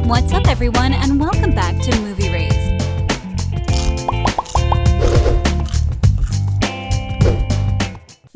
What's up, everyone, and welcome back to Movie Raised.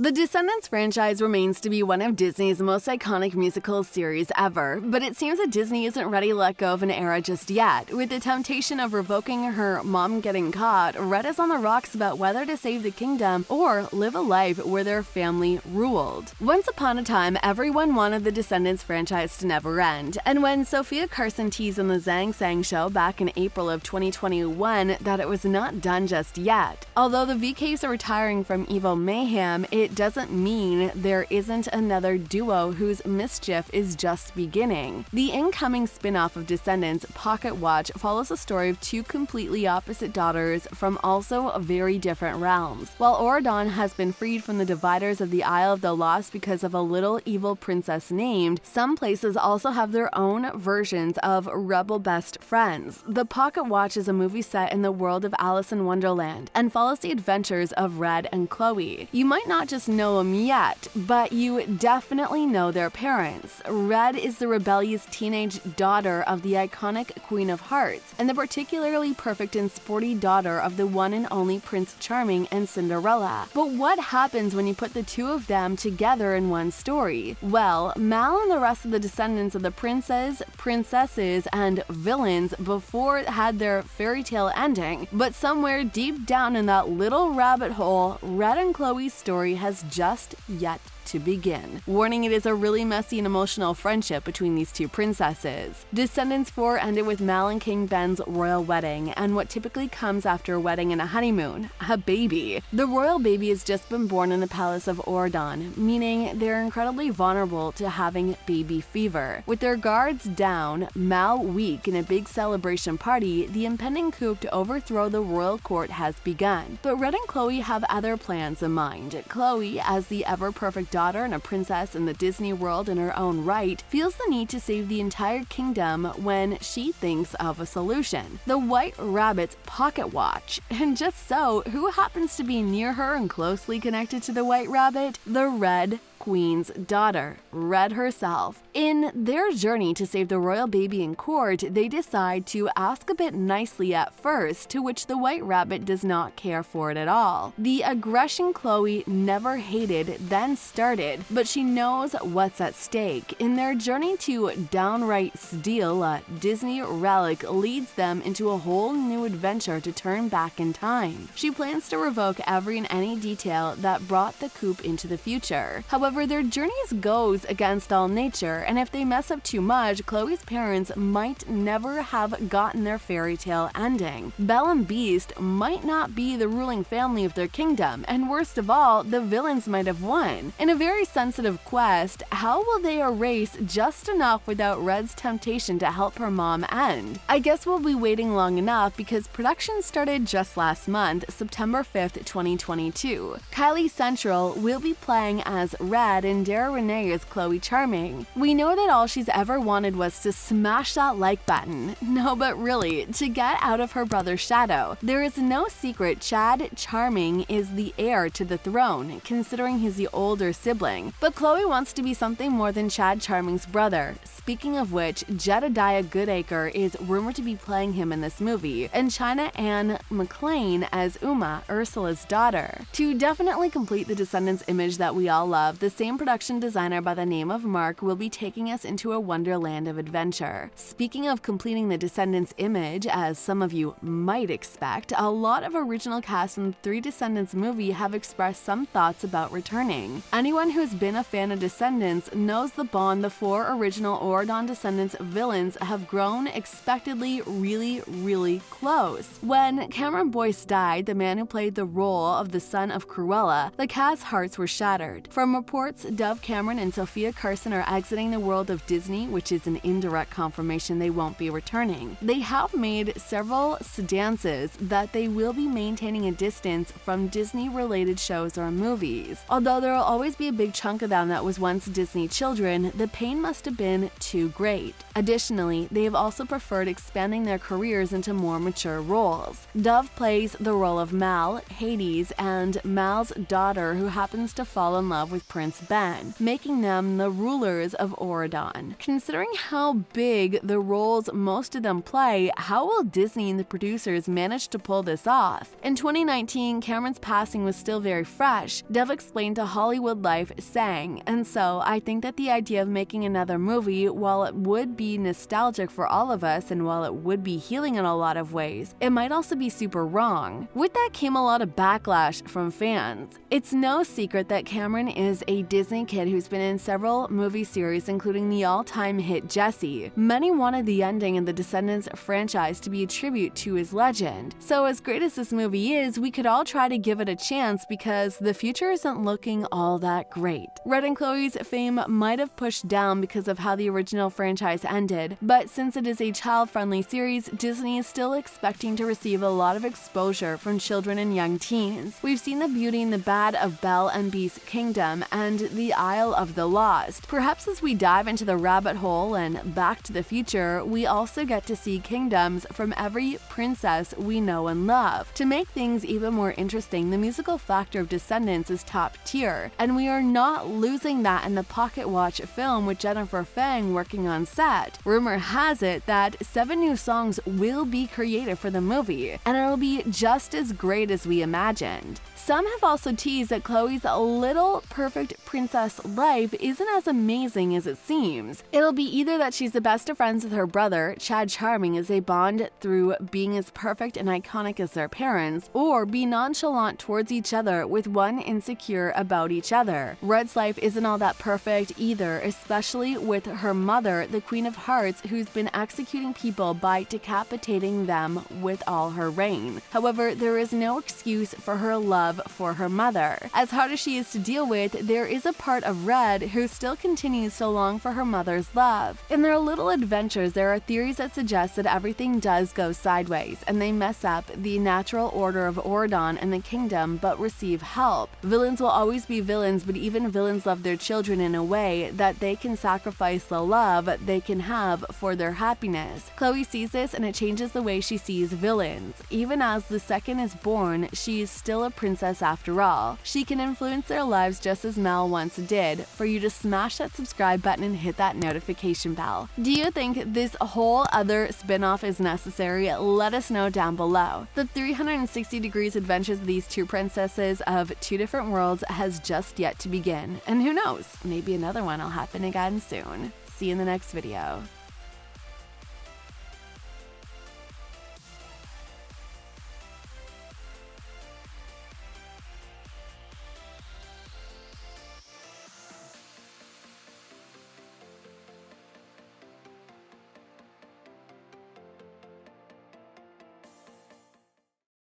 The Descendants franchise remains to be one of Disney's most iconic musical series ever, but it seems that Disney isn't ready to let go of an era just yet. With the temptation of revoking her mom getting caught, Red is on the rocks about whether to save the kingdom or live a life where their family ruled. Once upon a time, everyone wanted the Descendants franchise to never end, and when Sofia Carson teased on the Zhang Sang show back in April of 2021 that it was not done just yet. Although the VKs are retiring from Evil Mayhem, it doesn't mean there isn't another duo whose mischief is just beginning. The incoming spin-off of Descendants, POCKETWATCH, follows the story of two completely opposite daughters from also very different realms. While Auradon has been freed from the dividers of the Isle of the Lost because of a little evil princess named, some places also have their own versions of rebel best friends. The POCKETWATCH is a movie set in the world of Alice in Wonderland and follows the adventures of Red and Chloe. You might not just know them yet, but you definitely know their parents. Red is the rebellious teenage daughter of the iconic Queen of Hearts, and the particularly perfect and sporty daughter of the one and only Prince Charming and Cinderella. But what happens when you put the two of them together in one story? Well, Mal and the rest of the descendants of the princes, princesses, and villains before had their fairy tale ending, but somewhere deep down in that little rabbit hole, Red and Chloe's story has just yet to begin. Warning, it is a really messy and emotional friendship between these two princesses. Descendants 4 ended with Mal and King Ben's royal wedding, and what typically comes after a wedding and a honeymoon, a baby. The royal baby has just been born in the palace of Auradon, meaning they're incredibly vulnerable to having baby fever. With their guards down, Mal weak in a big celebration party, the impending coup to overthrow the royal court has begun. But Red and Chloe have other plans in mind. Chloe, as the ever-perfect daughter and a princess in the Disney world in her own right, feels the need to save the entire kingdom when she thinks of a solution: the White Rabbit's pocket watch. And just so, who happens to be near her and closely connected to the White Rabbit? The Red Queen's daughter, Red herself. In their journey to save the royal baby in court, they decide to ask a bit nicely at first, to which the White Rabbit does not care for it at all. The aggression Chloe never hated then started, but she knows what's at stake. In their journey to downright steal a Disney relic leads them into a whole new adventure to turn back in time. She plans to revoke every and any detail that brought the coup into the future. However, their journeys goes against all nature, and if they mess up too much, Chloe's parents might never have gotten their fairy tale ending. Belle and Beast might not be the ruling family of their kingdom, and worst of all, the villains might have won. In a very sensitive quest, how will they erase just enough without Red's temptation to help her mom end? I guess we'll be waiting long enough because production started just last month, September 5th, 2022. Kylie Central will be playing as Red and Dara Renee as Chloe Charming. We know that all she's ever wanted was to smash that like button. No, but really, to get out of her brother's shadow. There is no secret Chad Charming is the heir to the throne, considering he's the older sibling. But Chloe wants to be something more than Chad Charming's brother. Speaking of which, Jedidiah Hoodacre is rumored to be playing him in this movie, and China Anne McClain as Uma, Ursula's daughter. To definitely complete the Descendants image that we all love, the same production designer by the name of Mark will be taking us into a wonderland of adventure. Speaking of completing the Descendants image, as some of you might expect, a lot of original cast from the 3 Descendants movie have expressed some thoughts about returning. Anyone who's been a fan of Descendants knows the bond the 4 original Auradon Descendants villains have grown expectedly really close. When Cameron Boyce died, the man who played the role of the son of Cruella, the cast's hearts were shattered. From reports, Dove Cameron and Sofia Carson are exiting the world of Disney, which is an indirect confirmation they won't be returning. They have made several stances that they will be maintaining a distance from Disney-related shows or movies. Although there will always be a big chunk of them that was once Disney children, the pain must have been too great. Additionally, they have also preferred expanding their careers into more mature roles. Dove plays the role of Mal, Hades, and Mal's daughter who happens to fall in love with Prince parents Ben, making them the rulers of Auradon. Considering how big the roles most of them play, how will Disney and the producers manage to pull this off? In 2019, Cameron's passing was still very fresh. Dev explained to Hollywood Life, saying, "And so I think that the idea of making another movie, while it would be nostalgic for all of us and while it would be healing in a lot of ways, it might also be super wrong." With that came a lot of backlash from fans. It's no secret that Cameron is a Disney kid who's been in several movie series, including the all-time hit Jessie. Many wanted the ending in the Descendants franchise to be a tribute to his legend. So as great as this movie is, we could all try to give it a chance because the future isn't looking all that great. Red and Chloe's fame might have pushed down because of how the original franchise ended, but since it is a child-friendly series, Disney is still expecting to receive a lot of exposure from children and young teens. We've seen the beauty and the bad of Belle and Beast's Kingdom and the Isle of the Lost. Perhaps as we dive into the rabbit hole and Back to the Future, we also get to see kingdoms from every princess we know and love. To make things even more interesting, the musical factor of Descendants is top tier, and we are not losing that in the Pocket Watch film with Jennifer Fang working on set. Rumor has it that 7 new songs will be created for the movie, and it'll be just as great as we imagined. Some have also teased that Chloe's little perfect princess life isn't as amazing as it seems. It'll be either that she's the best of friends with her brother, Chad Charming, as they bond through being as perfect and iconic as their parents, or be nonchalant towards each other with one insecure about each other. Red's life isn't all that perfect either, especially with her mother, the Queen of Hearts, who's been executing people by decapitating them with all her reign. However, there is no excuse for her love for her mother. As hard as she is to deal with, there is a part of Red who still continues to long for her mother's love. In their little adventures, there are theories that suggest that everything does go sideways, and they mess up the natural order of Auradon and the kingdom but receive help. Villains will always be villains, but even villains love their children in a way that they can sacrifice the love they can have for their happiness. Chloe sees this and it changes the way she sees villains. Even as the second is born, she is still a princess after all. She can influence their lives just as Mel once did. For you to smash that subscribe button and hit that notification bell. Do you think this whole other spin-off is necessary? Let us know down below. The 360 degrees adventures of these two princesses of two different worlds has just yet to begin. And who knows, maybe another one will happen again soon. See you in the next video.